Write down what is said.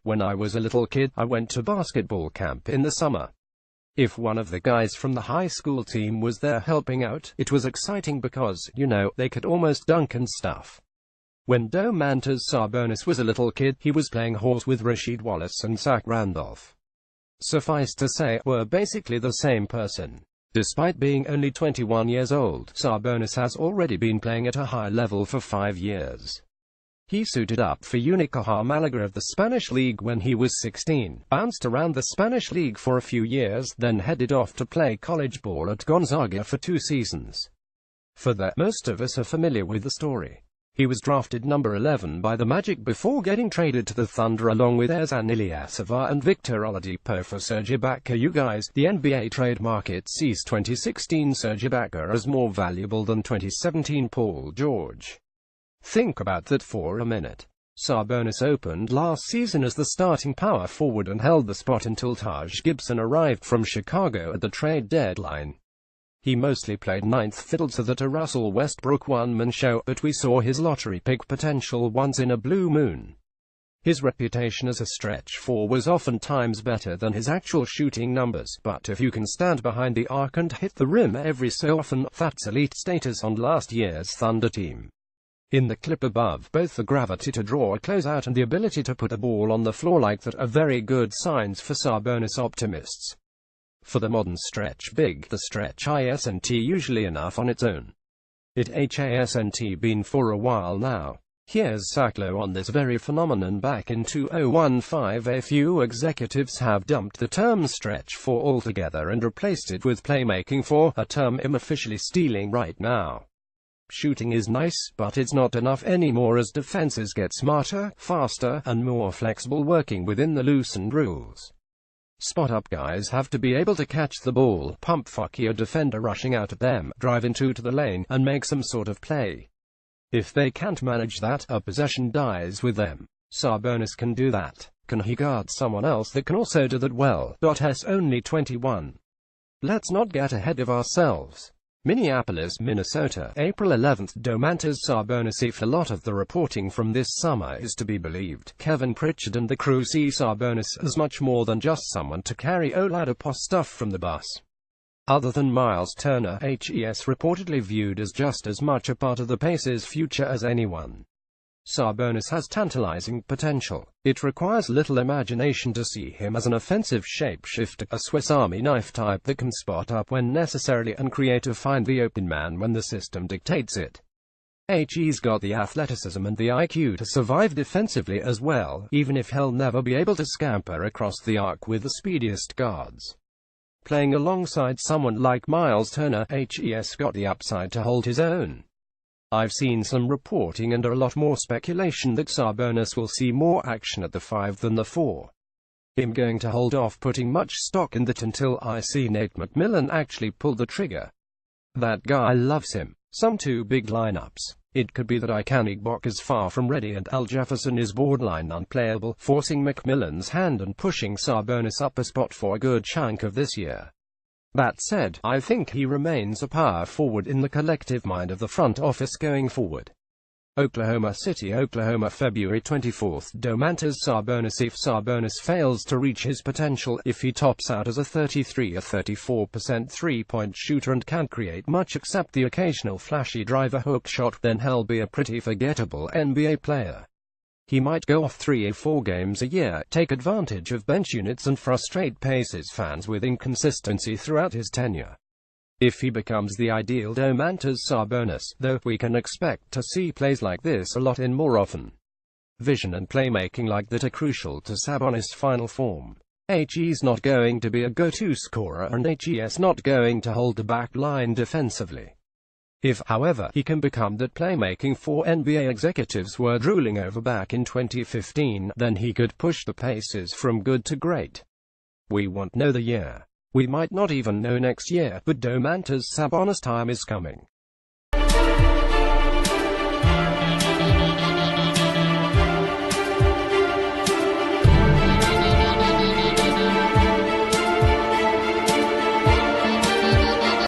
When I was a little kid, I went to basketball camp in the summer. If one of the guys from the high school team was there helping out, it was exciting because, you know, they could almost dunk and stuff. When Domantas Sabonis was a little kid, he was playing horse with Rasheed Wallace and Zach Randolph. Suffice to say, we're basically the same person. Despite being only 21 years old, Sabonis has already been playing at a high level for 5 years. He suited up for Unicaja Malaga of the Spanish League when he was 16, bounced around the Spanish League for a few years, then headed off to play college ball at Gonzaga for 2 seasons. For that, most of us are familiar with the story. He was drafted number 11 by the Magic before getting traded to the Thunder along with Ersan Ilyasova and Victor Oladipo for Serge Ibaka. You guys, the NBA trade market sees 2016 Serge Ibaka as more valuable than 2017 Paul George. Think about that for a minute. Sabonis opened last season as the starting power forward and held the spot until Taj Gibson arrived from Chicago at the trade deadline. He mostly played ninth fiddle to the Russell Westbrook one-man show, but we saw his lottery pick potential once in a blue moon. His reputation as a stretch four was oftentimes better than his actual shooting numbers, but if you can stand behind the arc and hit the rim every so often, that's elite status on last year's Thunder team. In the clip above, both the gravity to draw a closeout and the ability to put a ball on the floor like that are very good signs for Sabonis optimists. For the modern stretch big, the stretch isn't usually enough on its own. It hasn't been for a while now. Here's Sacklow on this very phenomenon. Back in 2015, a few executives have dumped the term stretch four altogether and replaced it with playmaking four, a term I'm officially stealing right now. Shooting is nice, but it's not enough anymore as defenses get smarter, faster, and more flexible, working within the loosened rules. Spot-up guys have to be able to catch the ball, pump fuck your defender rushing out at them, drive into the lane, and make some sort of play. If they can't manage that, a possession dies with them. Sabonis can do that. Can he guard someone else that can also do that well? S only 21. Let's not get ahead of ourselves. Minneapolis, Minnesota, April 11. Domantas Sabonis. If a lot of the reporting from this summer is to be believed, Kevin Pritchard and the crew see Sabonis as much more than just someone to carry Oladipo stuff from the bus. Other than Miles Turner, HES reportedly viewed as just as much a part of the Pacers' future as anyone. Sabonis has tantalizing potential. It requires little imagination to see him as an offensive shapeshifter, a Swiss Army knife type that can spot up when necessary and create or find the open man when the system dictates it. He's got the athleticism and the IQ to survive defensively as well, even if he'll never be able to scamper across the arc with the speediest guards. Playing alongside someone like Miles Turner, HES got the upside to hold his own. I've seen some reporting and a lot more speculation that Sabonis will see more action at the 5 than the 4. I'm going to hold off putting much stock in that until I see Nate McMillan actually pull the trigger. That guy loves him. Some too big lineups. It could be that Icanic Igboch is far from ready and Al Jefferson is borderline unplayable, forcing McMillan's hand and pushing Sabonis up a spot for a good chunk of this year. That said, I think he remains a power forward in the collective mind of the front office going forward. Oklahoma City, Oklahoma, February 24. Domantas Sabonis. If Sabonis fails to reach his potential, if he tops out as a 33 or 34% three-point shooter and can't create much except the occasional flashy driver hook shot, then he'll be a pretty forgettable NBA player. He might go off 3 or 4 games a year, take advantage of bench units and frustrate Pacers fans with inconsistency throughout his tenure. If he becomes the ideal Domantas Sabonis, though, we can expect to see plays like this a lot in more often. Vision and playmaking like that are crucial to Sabonis' final form. He's not going to be a go-to scorer and He's not going to hold the back line defensively. If, however, he can become that playmaking for NBA executives were drooling over back in 2015, then he could push the Pacers from good to great. We won't know the year. We might not even know next year, but Domantas Sabonis' time is coming.